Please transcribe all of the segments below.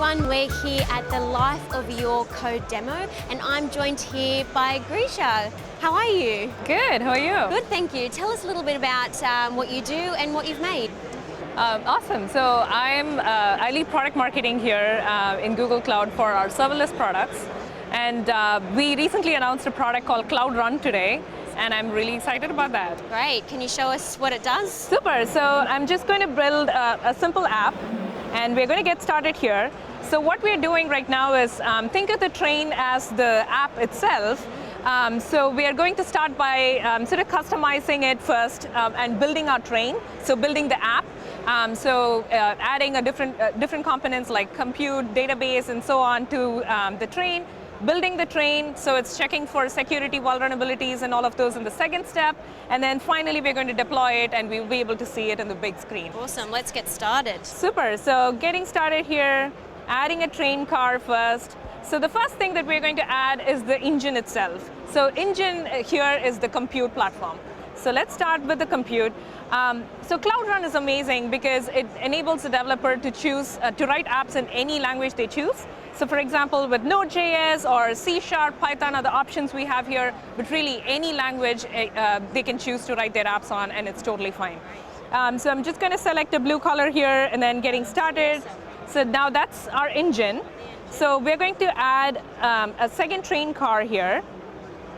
everyone, we're here at the Life of Your Code demo and I'm joined here by Girija. How are you? Good, how are you? Good, thank you. Tell us a little bit about what you do and what you've made. Awesome. So I lead product marketing here in Google Cloud for our serverless products. And we recently announced a product called Cloud Run today, and I'm really excited about that. Great. Can you show us what it does? Super. So I'm just going to build a simple app, and we're going to get started here. So what we're doing right now is think of the train as the app itself. So we are going to start by sort of customizing it first and building our train, so building the app. Adding a different components like compute, database, and so on to the train, building the train, so it's checking for security vulnerabilities and all of those in the second step, and then finally we're going to deploy it and we'll be able to see it in the big screen. Awesome, let's get started. Super, so getting started here, adding a train car first. So the first thing that we're going to add is the engine itself. So engine here is the compute platform. So let's start with the compute. So Cloud Run is amazing because it enables the developer to choose to write apps in any language they choose. So for example, with Node.js or C#, Python are the options we have here, but really any language they can choose to write their apps on, and it's totally fine. So I'm just going to select a blue color here and then getting started. So now that's our engine. So we're going to add a second train car here.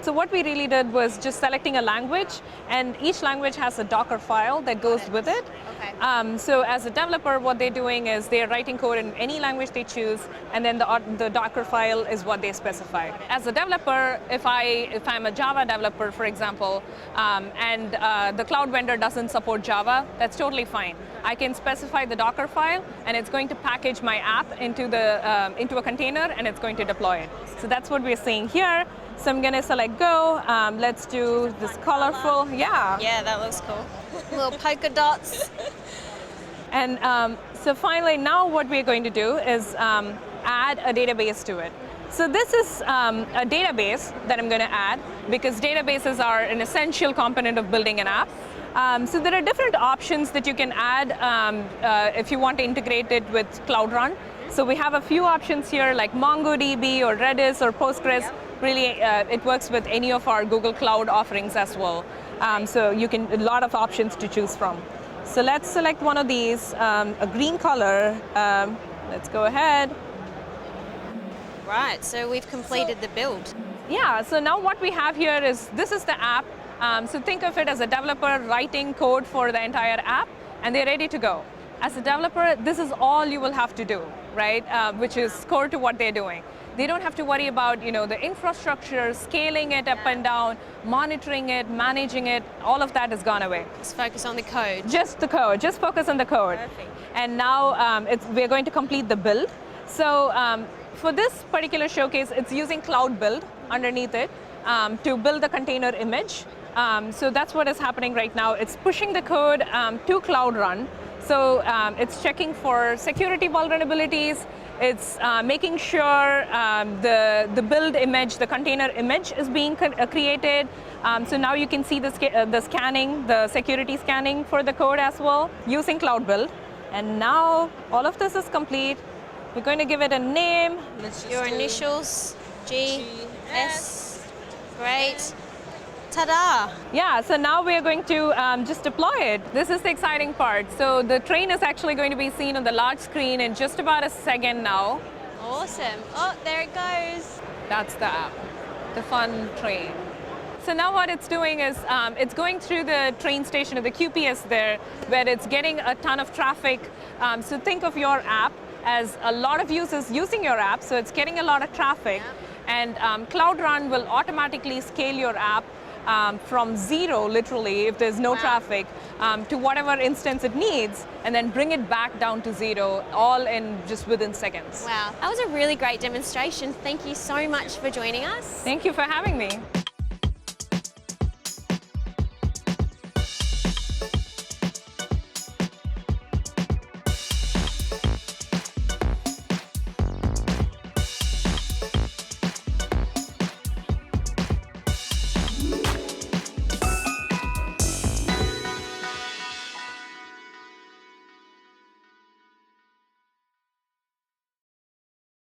So what we really did was just selecting a language, and each language has a Docker file that goes with it. Okay. So as a developer, what they're doing is they're writing code in any language they choose, and then the Docker file is what they specify. As a developer, if I'm a Java developer, for example, and the cloud vendor doesn't support Java, that's totally fine. I can specify the Docker file, and it's going to package my app into a container, and it's going to deploy it. So that's what we're seeing here. So I'm going to select Go. Let's do this colorful. Yeah. Yeah, that looks cool. Little polka dots. And so finally, now what we're going to do is add a database to it. So this is a database that I'm going to add because databases are an essential component of building an app. So there are different options that you can add if you want to integrate it with Cloud Run. So we have a few options here like MongoDB or Redis or Postgres. Really, it works with any of our Google Cloud offerings as well. So you can, a lot of options to choose from. So let's select one of these, a green color. Let's go ahead. Right, so we've completed the build. Yeah, so now what we have here is, this is the app. So think of it as a developer writing code for the entire app, and they're ready to go. As a developer, this is all you will have to do, right? Which is core to what they're doing. They don't have to worry about, the infrastructure, scaling it up and down, monitoring it, managing it. All of that has gone away. Just focus on the code. Just the code. Just focus on the code. Perfect. And now we're going to complete the build. So for this particular showcase, it's using Cloud Build underneath it to build the container image. So that's what is happening right now. It's pushing the code to Cloud Run. So it's checking for security vulnerabilities. It's making sure the build image, the container image is being created. So now you can see the scanning, the security scanning for the code as well using Cloud Build. And now all of this is complete. We're going to give it a name. Your initials, G, S. Great. Ta-da! Yeah, so now we are going to just deploy it. This is the exciting part. So the train is actually going to be seen on the large screen in just about a second now. Awesome. Oh, there it goes. That's the app, the fun train. So now what it's doing is it's going through the train station or the QPS there, where it's getting a ton of traffic. So think of your app as a lot of users using your app, so it's getting a lot of traffic. And Cloud Run will automatically scale your app from zero, literally, if there's no traffic, to whatever instance it needs, and then bring it back down to zero, all in just within seconds. Wow, that was a really great demonstration. Thank you so much for joining us. Thank you for having me.